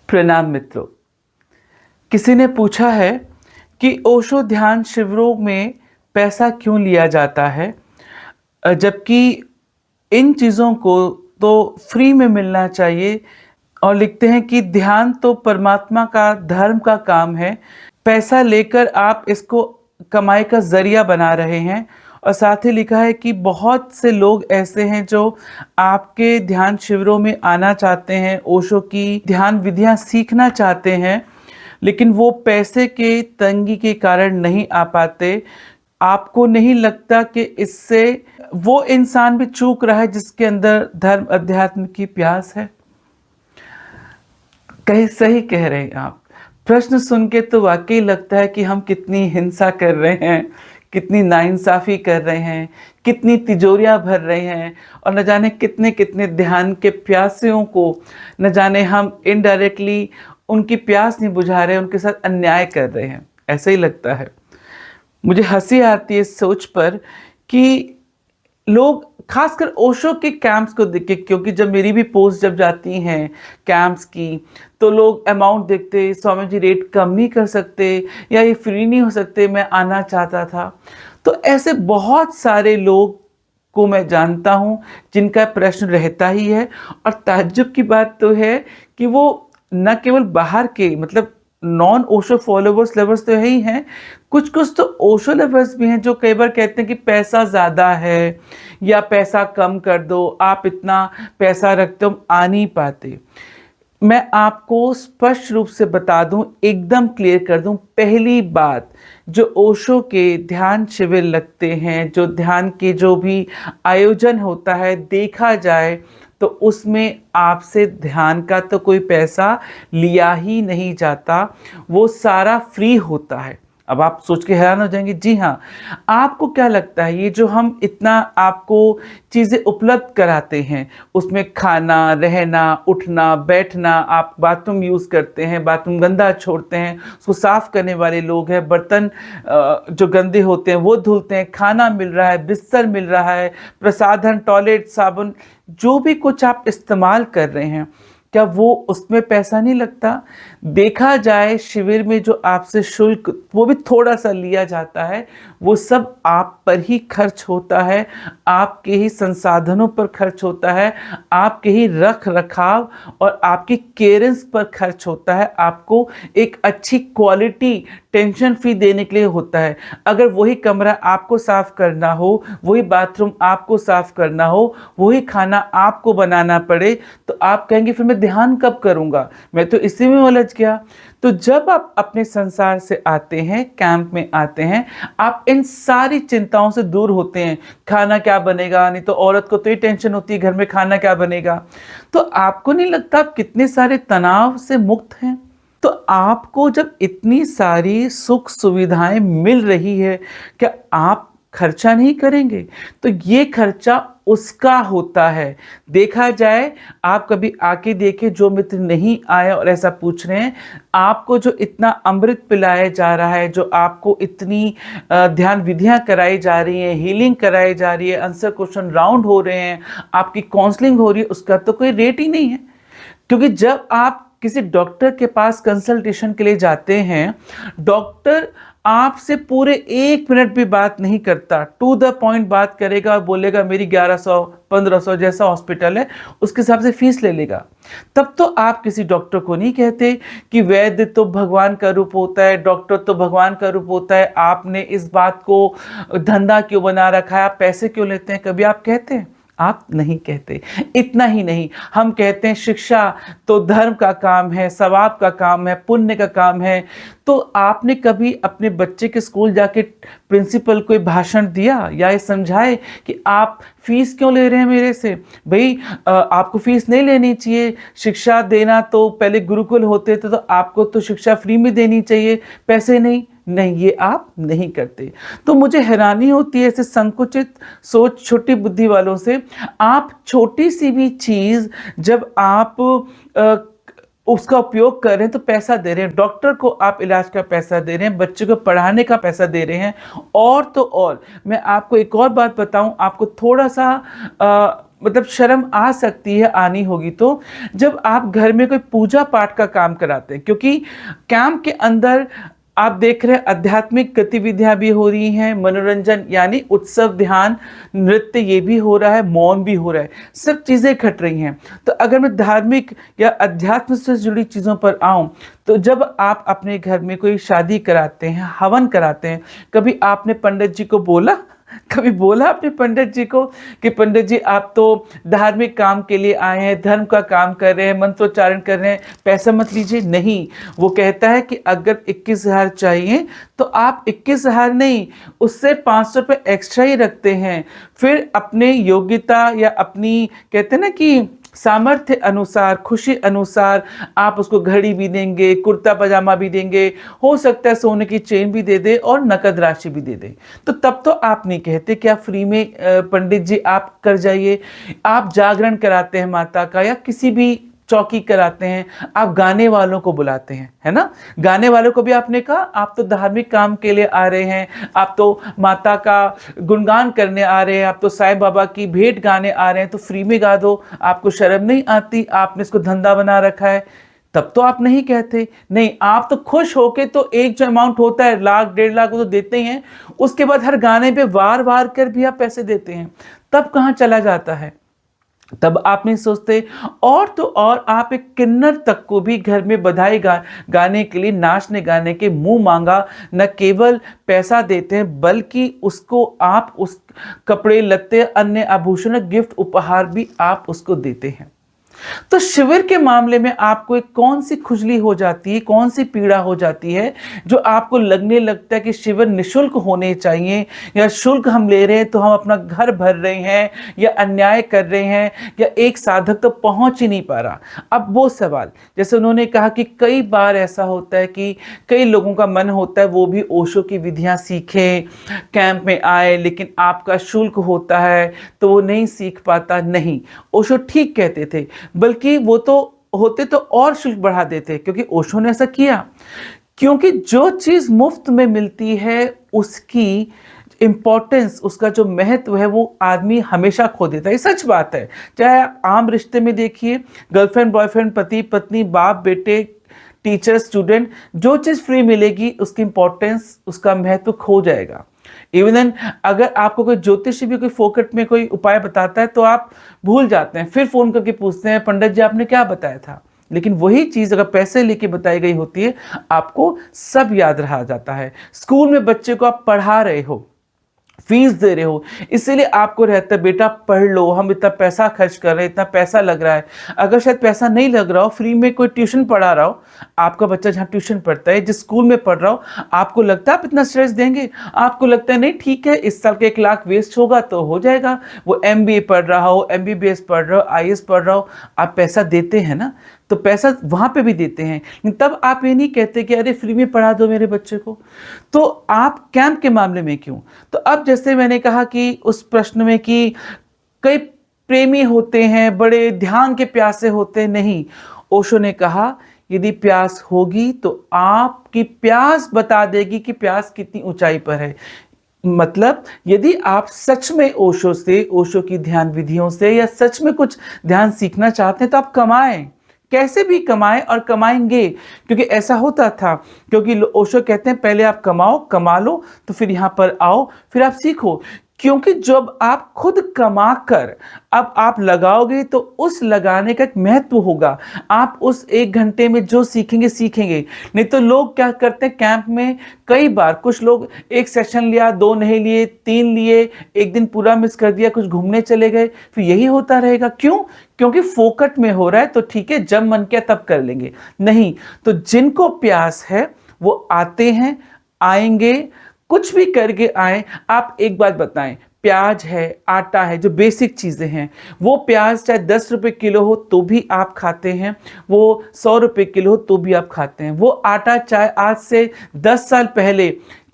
प्रणाम मित्रों। किसी ने पूछा है कि ओशो ध्यान शिविरों में पैसा क्यों लिया जाता है, जबकि इन चीज़ों को तो फ्री में मिलना चाहिए। और लिखते हैं कि ध्यान तो परमात्मा का धर्म का काम है, पैसा लेकर आप इसको कमाई का ज़रिया बना रहे हैं। और साथ ही लिखा है कि बहुत से लोग ऐसे हैं जो आपके ध्यान शिविरों में आना चाहते हैं, ओशो की ध्यान विधियां सीखना चाहते हैं, लेकिन वो पैसे के तंगी के कारण नहीं आ पाते। आपको नहीं लगता कि इससे वो इंसान भी चूक रहा है जिसके अंदर धर्म अध्यात्म की प्यास है? कहीं सही कह रहे हैं आप। प्रश्न सुन के तो वाकई लगता है कि हम कितनी हिंसा कर रहे हैं, कितनी नाइंसाफ़ी कर रहे हैं, कितनी तिजोरियाँ भर रहे हैं, और न जाने कितने-कितने ध्यान के प्यासियों को न जाने हम इनडायरेक्टली उनकी प्यास नहीं बुझा रहे, उनके साथ अन्याय कर रहे हैं। ऐसा ही लगता है। मुझे हँसी आती है इस सोच पर कि लोग खासकर ओशो के कैंप्स को देख के, क्योंकि जब मेरी भी पोस्ट जब जाती हैं कैंप्स की, तो लोग अमाउंट देखते, स्वामी जी रेट कम नहीं कर सकते या ये फ्री नहीं हो सकते, मैं आना चाहता था। तो ऐसे बहुत सारे लोग को मैं जानता हूँ जिनका प्रश्न रहता ही है। और ताज्जुब की बात तो है कि वो न केवल बाहर के, मतलब नॉन ओशो फॉलोवर्स लवर्स तो है ही हैं, कुछ-कुछ तो ओशो लवर्स भी हैं जो कई बार कहते हैं कि पैसा ज़्यादा है या पैसा कम कर दो, आप इतना पैसा रखते हो, हम आ नहीं पाते। मैं आपको स्पष्ट रूप से बता दूं, एकदम क्लियर कर दूं, पहली बात, जो ओशो के ध्यान शिविर लगते हैं, जो ध्यान के जो भी आयोजन होता है, देखा जाए तो उसमें आपसे ध्यान का तो कोई पैसा लिया ही नहीं जाता, वो सारा फ्री होता है। अब आप सोच के हैरान हो जाएंगे, जी हाँ, आपको क्या लगता है ये जो हम इतना आपको चीज़ें उपलब्ध कराते हैं, उसमें खाना, रहना, उठना, बैठना, आप बाथरूम यूज़ करते हैं, बाथरूम गंदा छोड़ते हैं, उसको साफ़ करने वाले लोग हैं, बर्तन जो गंदे होते हैं वो धुलते हैं, खाना मिल रहा है, बिस्तर मिल रहा है, प्रसाधन, टॉयलेट, साबुन, जो भी कुछ आप इस्तेमाल कर रहे हैं, क्या वो उसमें पैसा नहीं लगता? देखा जाए शिविर में जो आपसे शुल्क वो भी थोड़ा-सा लिया जाता है, वो सब आप पर ही खर्च होता है, आपके ही संसाधनों पर खर्च होता है, आपके ही रख-रखाव और आपकी केयरेंस पर खर्च होता है, आपको एक अच्छी क्वालिटी टेंशन फ्री देने के लिए होता है। अगर वही कमरा आपको साफ़ करना हो, वही बाथरूम आपको साफ़ करना हो, वही खाना आपको बनाना पड़े, तो आप कहेंगे फिर मैं ध्यान कब करूँगा? मैं तो इसी में उलझ गया। तो जब आप अपने संसार से आते हैं, कैंप में आते हैं, आप इन सारी चिंताओं से दूर होते हैं। खाना क्या बनेगा? नहीं तो औरत को तो ये टेंशन होती है घर में खाना क्या बनेगा? तो आपको नहीं लगता आप कितने सारे तनाव से मुक्त हैं? तो आपको जब इतनी सारी सुख सुविधाएं मिल रही है, क्या आप खर्चा नहीं करेंगे? तो ये खर्चा उसका होता है। देखा जाए, आप कभी आके देखें, जो मित्र नहीं आए और ऐसा पूछ रहे हैं, आपको जो इतना अमृत पिलाया जा रहा है, जो आपको इतनी ध्यान विधियां कराई जा रही हैं, हीलिंग कराई जा रही है, आंसर क्वेश्चन राउंड हो रहे हैं, आपकी काउंसलिंग हो रही है, उसका तो कोई रेट ही नहीं है। क्योंकि जब आप किसी डॉक्टर के पास कंसल्टेशन के लिए जाते हैं, डॉक्टर आपसे पूरे 1 मिनट भी बात नहीं करता, टू द पॉइंट बात करेगा और बोलेगा मेरी 1100 1500 जैसा हॉस्पिटल है उसके हिसाब से फीस ले लेगा। तब तो आप किसी डॉक्टर को नहीं कहते कि वैद्य तो भगवान का रूप होता है, डॉक्टर तो भगवान का रूप होता है, आपने इस बात को धंधा क्यों बना रखा है, आप पैसे क्यों लेते हैं? कभी आप कहते हैं? आप नहीं कहते। इतना ही नहीं, हम कहते हैं शिक्षा तो धर्म का काम है, सवाब का काम है, पुण्य का काम है। तो आपने कभी अपने बच्चे के स्कूल जाके प्रिंसिपल को भाषण दिया या ये समझाए कि आप फीस क्यों ले रहे हैं मेरे से? भई आपको फीस नहीं लेनी चाहिए, शिक्षा देना तो पहले गुरुकुल होते थे, तो आपको तो शिक्षा फ्री में देनी चाहिए, पैसे नहीं। नहीं, ये आप नहीं करते। तो मुझे हैरानी होती है ऐसे संकुचित सोच, छोटी बुद्धि वालों से। आप छोटी-सी भी चीज़ जब आप अ, उसका उपयोग कर रहे हैं तो पैसा दे रहे हैं, डॉक्टर को आप इलाज का पैसा दे रहे हैं, बच्चे को पढ़ाने का पैसा दे रहे हैं। और तो और मैं आपको एक और बात बताऊँ, आपको थोड़ा-सा मतलब शर्म आ सकती है, आनी होगी तो, जब आप घर में कोई पूजा पाठ का काम कराते हैं, क्योंकि कैंप के अंदर आप देख रहे हैं आध्यात्मिक गतिविधियां भी हो रही हैं, मनोरंजन यानी उत्सव, ध्यान, नृत्य ये भी हो रहा है, मौन भी हो रहा है, सब चीज़ें घट रही हैं। तो अगर मैं धार्मिक या अध्यात्म से जुड़ी चीज़ों पर आऊँ, तो जब आप अपने घर में कोई शादी कराते हैं, हवन कराते हैं, कभी आपने पंडित जी को बोला, कभी बोला अपने पंडित जी को कि पंडित जी आप तो धार्मिक काम के लिए आए हैं, धर्म का काम कर रहे हैं, मंत्रोच्चारण कर रहे हैं, पैसा मत लीजिए? नहीं, वो कहता है कि अगर 21,000 चाहिए तो आप 21,000 नहीं, उससे 500 रुपये एक्स्ट्रा ही रखते हैं। फिर अपने योग्यता या अपनी कहते हैं ना कि सामर्थ्य अनुसार, खुशी अनुसार आप उसको घड़ी भी देंगे, कुर्ता पजामा भी देंगे, हो सकता है सोने की चेन भी दे दे और नकद राशि भी दे दे। तो तब तो आप नहीं कहते कि आप फ्री में पंडित जी आप कर जाइए। आप जागरण कराते हैं माता का या किसी भी चौकी कराते हैं, आप गाने वालों को बुलाते हैं, है ना? गाने वालों को भी आपने कहा आप तो धार्मिक काम के लिए आ रहे हैं, आप तो माता का गुणगान करने आ रहे हैं, आप तो साईं बाबा की भेंट गाने आ रहे हैं, तो फ्री में गा दो। आपको शर्म नहीं आती? आपने इसको धंधा बना रखा है। तब तो आप नहीं कहते। नहीं, आप तो खुश होके तो एक जो अमाउंट होता है 1,00,000 1,50,000 वो तो देते ही हैं, उसके बाद हर गाने पे वार-वार कर भी आप पैसे देते हैं। तब कहाँ चला जाता है? तब आप नहीं सोचते। और तो और आप एक किन्नर तक को भी घर में बधाई गाने के लिए, नाचने गाने के मुंह मांगा न केवल पैसा देते हैं, बल्कि उसको आप उस कपड़े लत्ते अन्य आभूषण गिफ्ट उपहार भी आप उसको देते हैं। तो शिविर के मामले में आपको एक कौन सी खुजली हो जाती है, कौन सी पीड़ा हो जाती है जो आपको लगने लगता है कि शिविर निशुल्क होने चाहिए, या शुल्क हम ले रहे हैं तो हम अपना घर भर रहे हैं, या अन्याय कर रहे हैं, या एक साधक तो पहुंच ही नहीं पा रहा। अब वो सवाल, जैसे उन्होंने कहा कि कई बार ऐसा होता है कि कई लोगों का मन होता है वो भी ओशो की विधियां सीखें, कैंप में आए, लेकिन आपका शुल्क होता है तो वो नहीं सीख पाता। नहीं, ओशो ठीक कहते थे, बल्कि वो तो होते तो और शुल्क बढ़ा देते, क्योंकि ओशो ने ऐसा किया। क्योंकि जो चीज मुफ्त में मिलती है उसकी इंपॉर्टेंस, उसका जो महत्व है वो आदमी हमेशा खो देता है। ये सच बात है। चाहे आम रिश्ते में देखिए, गर्लफ्रेंड बॉयफ्रेंड, पति पत्नी, बाप बेटे, टीचर स्टूडेंट, जो चीज फ्री मिलेगी उसकी इंपॉर्टेंस, उसका महत्व खो जाएगा। इवन अगर आपको कोई ज्योतिषी भी कोई फोकट में कोई उपाय बताता है तो आप भूल जाते हैं, फिर फोन करके पूछते हैं पंडित जी आपने क्या बताया था। लेकिन वही चीज अगर पैसे लेके बताई गई होती है, आपको सब याद रहा जाता है। स्कूल में बच्चे को आप पढ़ा रहे हो, फीस दे रहे हो, इसीलिए आपको रहता है बेटा पढ़ लो, हम इतना पैसा खर्च कर रहे हैं, इतना पैसा लग रहा है। अगर शायद पैसा नहीं लग रहा हो, फ्री में कोई ट्यूशन पढ़ा रहा हो, आपका बच्चा जहाँ ट्यूशन पढ़ता है, जिस स्कूल में पढ़ रहा हो, आपको लगता है आप इतना स्ट्रेस देंगे? आपको लगता है नहीं ठीक है, इस साल के 1,00,000 वेस्ट होगा तो हो जाएगा। वो MBA पढ़ रहा हो, MBBS पढ़ रहा हो, IAS पढ़ रहा हो, आप पैसा देते हैं ना, तो पैसा वहां पे भी देते हैं, लेकिन तब आप ये नहीं कहते कि अरे फ्री में पढ़ा दो मेरे बच्चे को। तो आप कैंप के मामले में क्यों? तो अब जैसे मैंने कहा कि उस प्रश्न में कि कई प्रेमी होते हैं, बड़े ध्यान के प्यासे होते हैं, नहीं, ओशो ने कहा यदि प्यास होगी तो आपकी प्यास बता देगी कि प्यास कितनी ऊंचाई पर है। मतलब यदि आप सच में ओशो से, ओशो की ध्यान विधियों से, या सच में कुछ ध्यान सीखना चाहते हैं तो आप कमाएं, कैसे भी कमाएं और कमाएंगे। क्योंकि ऐसा होता था, क्योंकि ओशो कहते हैं पहले आप कमाओ, कमा लो, तो फिर यहाँ पर आओ, फिर आप सीखो। क्योंकि जब आप खुद कमाकर अब आप लगाओगे तो उस लगाने का एक महत्व होगा। आप उस 1 घंटे में जो सीखेंगे सीखेंगे। नहीं तो लोग क्या करते हैं कैंप में, कई बार कुछ लोग 1 सेशन लिया, 2 नहीं लिए, 3 लिए, 1 दिन पूरा मिस कर दिया, कुछ घूमने चले गए, फिर यही होता रहेगा। क्यों? क्योंकि फोकट में हो रहा है तो ठीक है, जब मन किया तब कर लेंगे। नहीं, तो जिनको प्यास है वो आते हैं, आएंगे, कुछ भी करके आए। आप एक बात बताएं, प्याज है, आटा है, जो बेसिक चीज़ें हैं, वो प्याज चाहे 10 रुपये किलो हो तो भी आप खाते हैं, वो 100 रुपये किलो हो तो भी आप खाते हैं। वो आटा चाहे आज से 10 साल पहले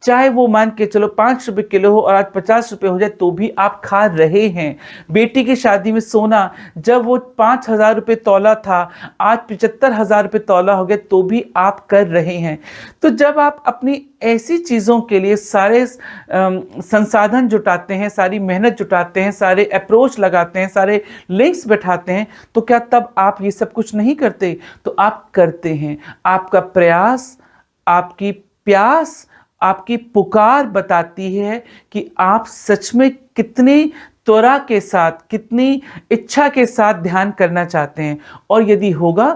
चाहे वो मान के चलो 5 रुपए किलो हो और आज 50 रुपए हो जाए तो भी आप खा रहे हैं। बेटी की शादी में सोना जब वो 5,000 रुपए तौला था, आज 75,000 रुपए तौला हो गया तो भी आप कर रहे हैं। तो जब आप अपनी ऐसी चीज़ों के लिए सारे संसाधन जुटाते हैं, सारी मेहनत जुटाते हैं, सारे अप्रोच लगाते हैं, सारे लिंक्स बैठाते हैं, तो क्या तब आप ये सब कुछ नहीं करते? तो आप करते हैं। आपका प्रयास, आपकी प्यास, आपकी पुकार बताती है कि आप सच में कितनी त्वरा के साथ, कितनी इच्छा के साथ ध्यान करना चाहते हैं। और यदि होगा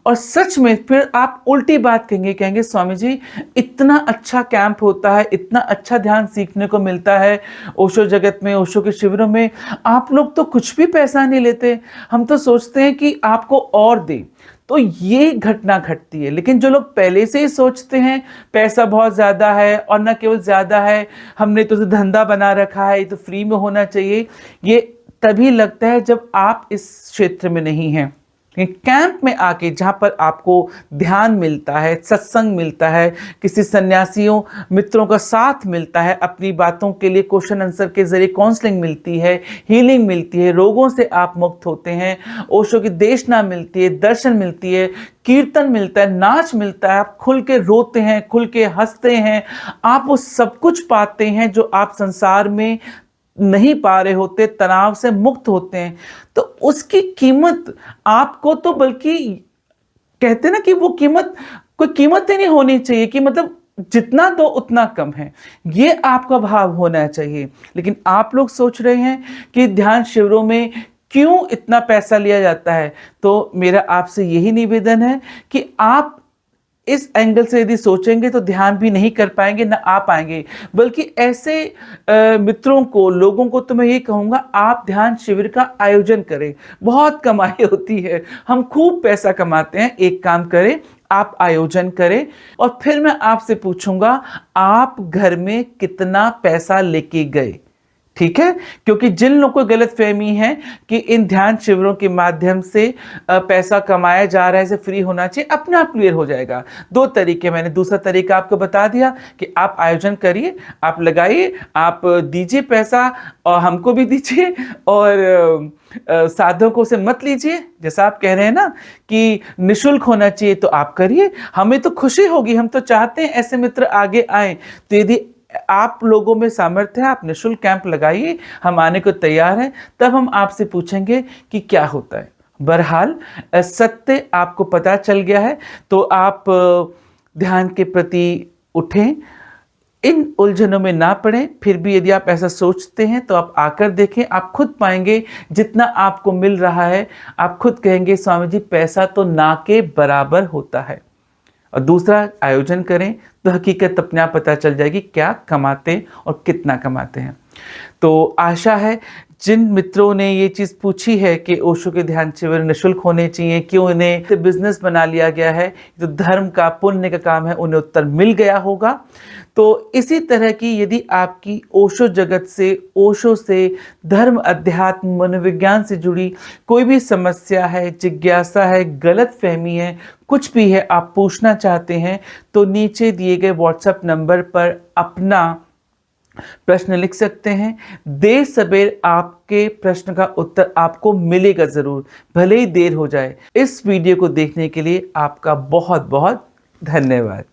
और सच में, फिर आप उल्टी बात कहेंगे स्वामी जी इतना अच्छा कैंप होता है, इतना अच्छा ध्यान सीखने को मिलता है ओशो जगत में, ओशो के शिविरों में, आप लोग तो कुछ भी पैसा नहीं लेते, हम तो सोचते हैं कि आपको और दें। तो ये घटना घटती है। लेकिन जो लोग पहले से ही सोचते हैं पैसा बहुत ज़्यादा है, और न केवल ज़्यादा है, हमने तो धंधा बना रखा है, ये तो फ्री में होना चाहिए, ये तभी लगता है जब आप इस क्षेत्र में नहीं हैं। कैंप में आके जहाँ पर आपको ध्यान मिलता है, सत्संग मिलता है, किसी सन्यासियों मित्रों का साथ मिलता है, अपनी बातों के लिए क्वेश्चन आंसर के जरिए काउंसलिंग मिलती है, हीलिंग मिलती है, रोगों से आप मुक्त होते हैं, ओशो की देशना मिलती है, दर्शन मिलती है, कीर्तन मिलता है, नाच मिलता है, आप खुल के रोते हैं, खुल के हंसते हैं, आप वो सब कुछ पाते हैं जो आप संसार में नहीं पा रहे होते, तनाव से मुक्त होते हैं। तो उसकी कीमत आपको तो, बल्कि कहते ना कि वो कीमत कोई कीमत ही नहीं होनी चाहिए, कि मतलब जितना दो उतना कम है, ये आपका भाव होना चाहिए। लेकिन आप लोग सोच रहे हैं कि ध्यान शिविरों में क्यों इतना पैसा लिया जाता है। तो मेरा आपसे यही निवेदन है कि आप इस एंगल से यदि सोचेंगे तो ध्यान भी नहीं कर पाएंगे, ना आ पाएंगे। बल्कि ऐसे मित्रों को, लोगों को तो मैं ये कहूँगा, आप ध्यान शिविर का आयोजन करें। बहुत कमाई होती है, हम खूब पैसा कमाते हैं। एक काम करें, आप आयोजन करें, और फिर मैं आपसे पूछूंगा आप घर में कितना पैसा लेके गए। ठीक है? क्योंकि जिन लोगों को गलतफहमी है कि इन ध्यान शिविरों के माध्यम से पैसा कमाया जा रहा है, इसे फ्री होना चाहिए, अपने आप क्लियर हो जाएगा। 2 तरीके, मैंने दूसरा तरीका आपको बता दिया कि आप आयोजन करिए, आप लगाइए, आप दीजिए पैसा, और हमको भी दीजिए, और साधकों से मत लीजिए। जैसा आप कह रहे हैं ना कि निःशुल्क होना चाहिए, तो आप करिए, हमें तो खुशी होगी, हम तो चाहते हैं ऐसे मित्र आगे आए। तो यदि आप लोगों में सामर्थ्य है, आप निःशुल्क कैंप लगाइए, हम आने को तैयार हैं। तब हम आपसे पूछेंगे कि क्या होता है। बहरहाल सत्य आपको पता चल गया है, तो आप ध्यान के प्रति उठें, इन उलझनों में ना पड़ें। फिर भी यदि आप ऐसा सोचते हैं तो आप आकर देखें, आप खुद पाएंगे जितना आपको मिल रहा है, आप खुद कहेंगे स्वामी जी पैसा तो ना के बराबर होता है। और दूसरा, आयोजन करें तो हकीकत अपने आप पता चल जाएगी क्या कमाते और कितना कमाते हैं। तो आशा है जिन मित्रों ने ये चीज़ पूछी है कि ओशो के ध्यान शिविर निःशुल्क होने चाहिए, क्यों इन्हें बिजनेस बना लिया गया है, तो धर्म का, पुण्य का काम है, उन्हें उत्तर मिल गया होगा। तो इसी तरह की यदि आपकी ओशो जगत से, ओशो से, धर्म, अध्यात्म, मनोविज्ञान से जुड़ी कोई भी समस्या है, जिज्ञासा है, गलतफहमी है, कुछ भी है, आप पूछना चाहते हैं, तो नीचे दिए गए व्हाट्सएप नंबर पर अपना प्रश्न लिख सकते हैं। देर सबेर आपके प्रश्न का उत्तर आपको मिलेगा जरूर, भले ही देर हो जाए। इस वीडियो को देखने के लिए आपका बहुत बहुत धन्यवाद।